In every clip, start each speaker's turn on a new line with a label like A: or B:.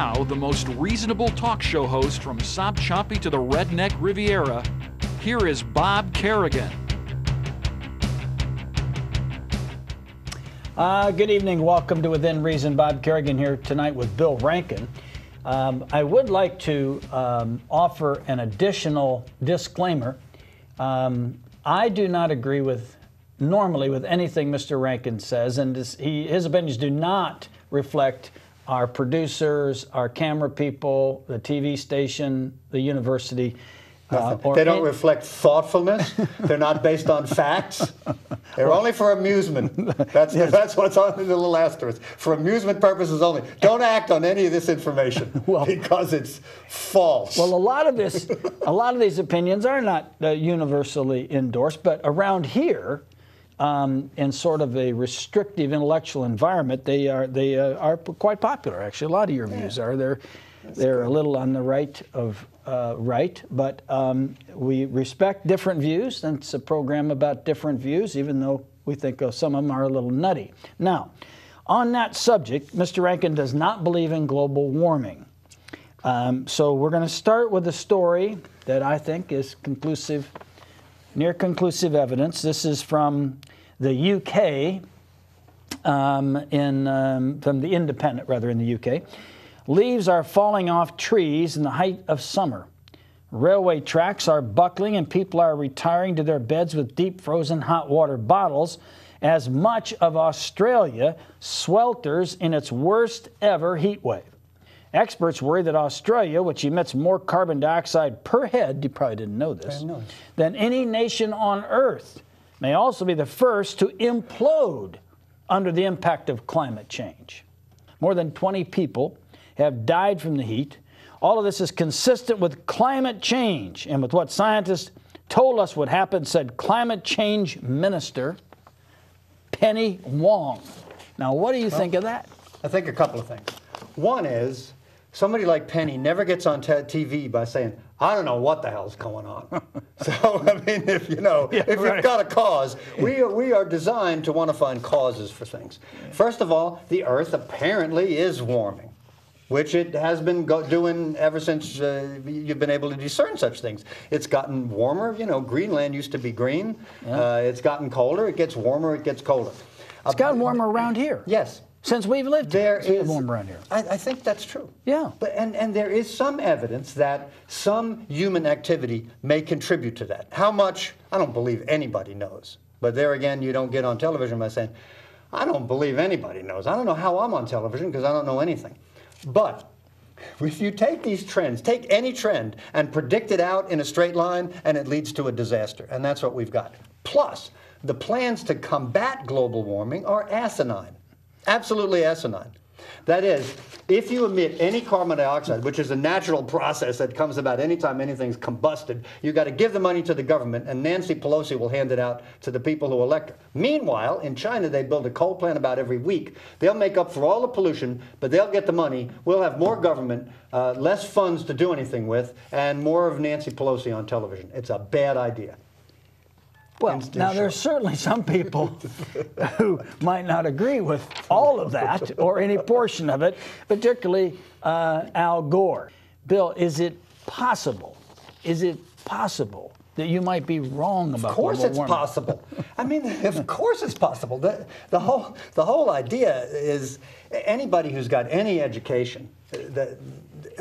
A: now the most reasonable talk show host from Sob Choppy to the Redneck Riviera, here is Bob Kerrigan.
B: Good evening. Welcome to Within Reason. Bob Kerrigan here tonight with Bill Rankin. I would like to offer an additional disclaimer. I do not agree normally with anything Mr. Rankin says, and his opinions do not reflect our producers, our camera people, the TV station, the university.
C: They don't reflect thoughtfulness. They're not based on facts. They're only for amusement. That's what's on the little asterisk. For amusement purposes only. Don't act on any of this information because it's false.
B: Well, a lot of these opinions are not universally endorsed, but around here, in sort of a restrictive intellectual environment, they are quite popular. Actually, a lot of your views are. They're a little on the right of right, but we respect different views, and it's a program about different views, even though we think some of them are a little nutty. Now, on that subject, Mr. Rankin does not believe in global warming. So we're going to start with a story that I think is near conclusive evidence. This is from the UK, from the Independent, rather, in the UK. Leaves are falling off trees in the height of summer. Railway tracks are buckling and people are retiring to their beds with deep frozen hot water bottles as much of Australia swelters in its worst ever heat wave. Experts worry that Australia, which emits more carbon dioxide per head, you probably didn't know this, than any nation on Earth, may also be the first to implode under the impact of climate change. More than 20 people have died from the heat. All of this is consistent with climate change and with what scientists told us would happen, said climate change minister Penny Wong. Now, what do you think of that?
C: I think a couple of things. One is, somebody like Penny never gets on TV by saying, I don't know what the hell's going on. So, I mean, if you've got a cause, we are designed to want to find causes for things. First of all, the Earth apparently is warming, which it has been doing ever since you've been able to discern such things. It's gotten warmer. You know, Greenland used to be green. Yeah. It's gotten colder. It gets warmer. It gets colder.
B: It's gotten warmer around here.
C: Yes.
B: Since we've lived here, it's gotten warmer around here.
C: I think that's true.
B: Yeah.
C: But, and there is some evidence that some human activity may contribute to that. How much, I don't believe anybody knows. But there again, you don't get on television by saying, I don't believe anybody knows. I don't know how I'm on television because I don't know anything. But if you take these trends, take any trend and predict it out in a straight line, and it leads to a disaster. And that's what we've got. Plus, the plans to combat global warming are asinine, absolutely asinine. That is, if you emit any carbon dioxide, which is a natural process that comes about anytime anything's combusted, you've got to give the money to the government, and Nancy Pelosi will hand it out to the people who elect her. Meanwhile, in China, they build a coal plant about every week. They'll make up for all the pollution, but they'll get the money. We'll have more government, less funds to do anything with, and more of Nancy Pelosi on television. It's a bad idea.
B: Well, now there's certainly some people who might not agree with all of that or any portion of it, particularly Al Gore. Bill, is it possible that you might be wrong about global warming?
C: Of course it's possible. I mean, of course it's possible. The whole idea is anybody who's got any education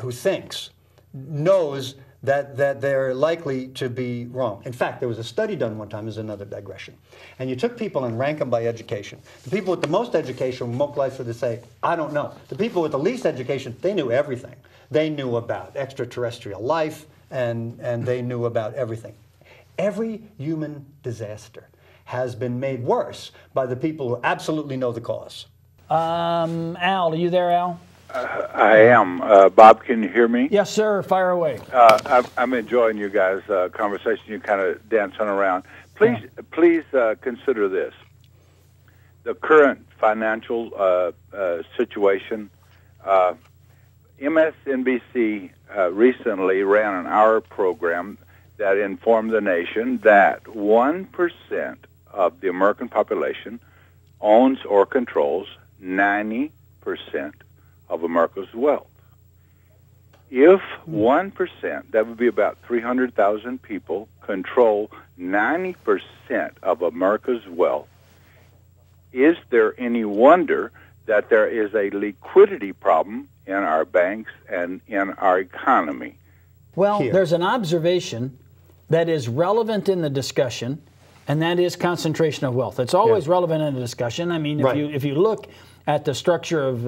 C: who thinks knows that they're likely to be wrong. In fact, there was a study done one time, as another digression, and you took people and ranked them by education. The people with the most education were more likely to say, I don't know. The people with the least education, they knew everything. They knew about extraterrestrial life, and they knew about everything. Every human disaster has been made worse by the people who absolutely know the cause.
B: Al, are you there, Al?
D: I am. Bob, can you hear me?
B: Yes, sir. Fire away.
D: I'm enjoying you guys' conversation. You kind of dancing around. Please consider this. The current financial situation. MSNBC recently ran an hour program that informed the nation that 1% of the American population owns or controls 90% of America's wealth. If 1%, that would be about 300,000 people, control 90% of America's wealth, is there any wonder that there is a liquidity problem in our banks and in our economy?
B: Well, there's an observation that is relevant in the discussion, and that is concentration of wealth. It's always relevant in the discussion. I mean, if you look at the structure of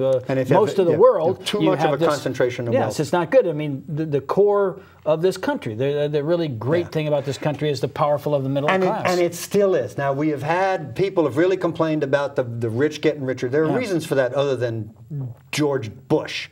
B: most of the world,
C: too much of a concentration of wealth.
B: Yes, it's not good. I mean, the core of this country, the really great thing about this country is the powerful of the middle class.
C: And it still is. Now, we have had, people have really complained about the rich getting richer. There are reasons for that other than George Bush.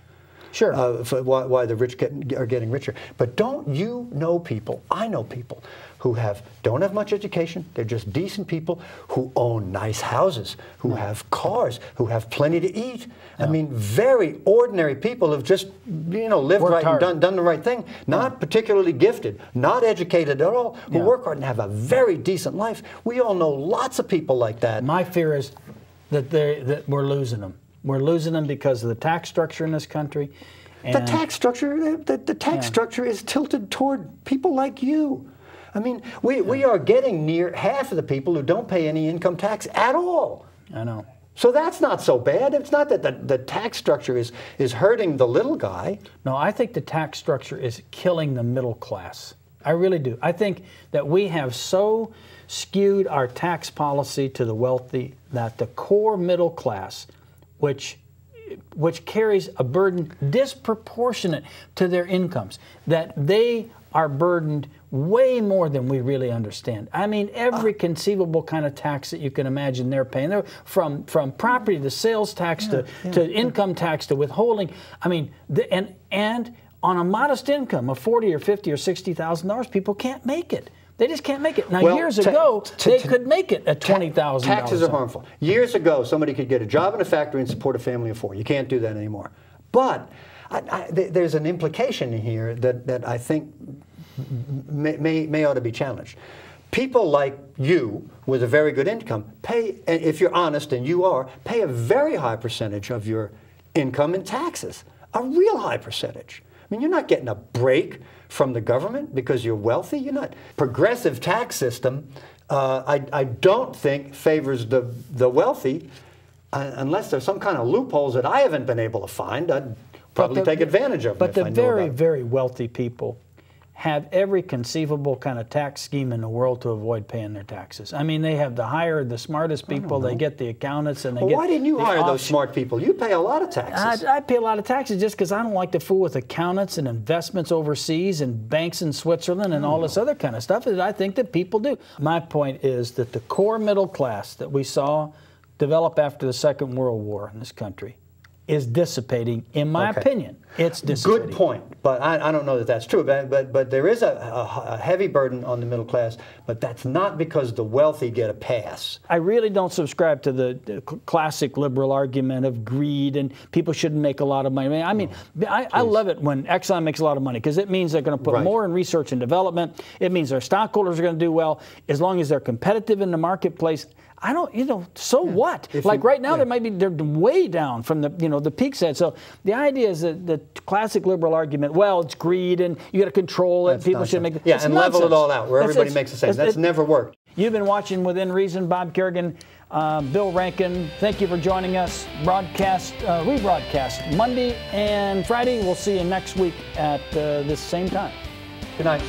B: Sure.
C: For why the rich are getting richer. But don't you know people, I know people, who don't have much education, they're just decent people, who own nice houses, who have cars, who have plenty to eat. I mean, very ordinary people who've just, lived right and done the right thing, not particularly gifted, not educated at all, who work hard and have a very decent life. We all know lots of people like that.
B: My fear is that we're losing them. We're losing them because of the tax structure in this country.
C: The tax structure, the tax structure is tilted toward people like you. I mean, we are getting near half of the people who don't pay any income tax at all.
B: I know.
C: So that's not so bad. It's not that the tax structure is hurting the little guy.
B: No, I think the tax structure is killing the middle class. I really do. I think that we have so skewed our tax policy to the wealthy that the core middle class, which carries a burden disproportionate to their incomes, that they are burdened way more than we really understand. I mean, every conceivable kind of tax that you can imagine they're paying. They're from property to sales tax to income tax to withholding. I mean, and on a modest income of $40 or $50 or $60,000, people can't make it. They just can't make it. Now, years ago, they could make it at $20,000.
C: Taxes are harmful. Years ago, somebody could get a job in a factory and support a family of 4. You can't do that anymore. But there's an implication here that I think may ought to be challenged. People like you with a very good income pay, if you're honest, and you are, pay a very high percentage of your income in taxes, a real high percentage. I mean, you're not getting a break from the government because you're wealthy. You're not. Progressive tax system, I don't think favors the wealthy, unless there's some kind of loopholes that I haven't been able to find. I'd probably take advantage of them.
B: But the very, very wealthy people have every conceivable kind of tax scheme in the world to avoid paying their taxes. I mean, they have the smartest people. They get the accountants, and they get.
C: Why didn't you hire those smart people? You pay a lot of taxes.
B: I pay a lot of taxes just because I don't like to fool with accountants and investments overseas and banks in Switzerland and all this other kind of stuff that I think that people do. My point is that the core middle class that we saw develop after the Second World War in this country is dissipating, in my opinion. It's dissipating.
C: Good point, but I don't know that that's true. But there is a heavy burden on the middle class, but that's not because the wealthy get a pass.
B: I really don't subscribe to the classic liberal argument of greed and people shouldn't make a lot of money. I mean, I love it when Exxon makes a lot of money because it means they're going to put more in research and development. It means their stockholders are going to do well as long as they're competitive in the marketplace. I don't, so what? Like right now, they're way down from the peak set. So the idea is that the classic liberal argument, well, it's greed and you got to control it. People should make it.
C: Yeah, and level it all out where everybody makes the same. That's never worked.
B: You've been watching Within Reason. Bob Kerrigan, Bill Rankin. Thank you for joining us. Rebroadcast Monday and Friday. We'll see you next week at this same time.
C: Good night.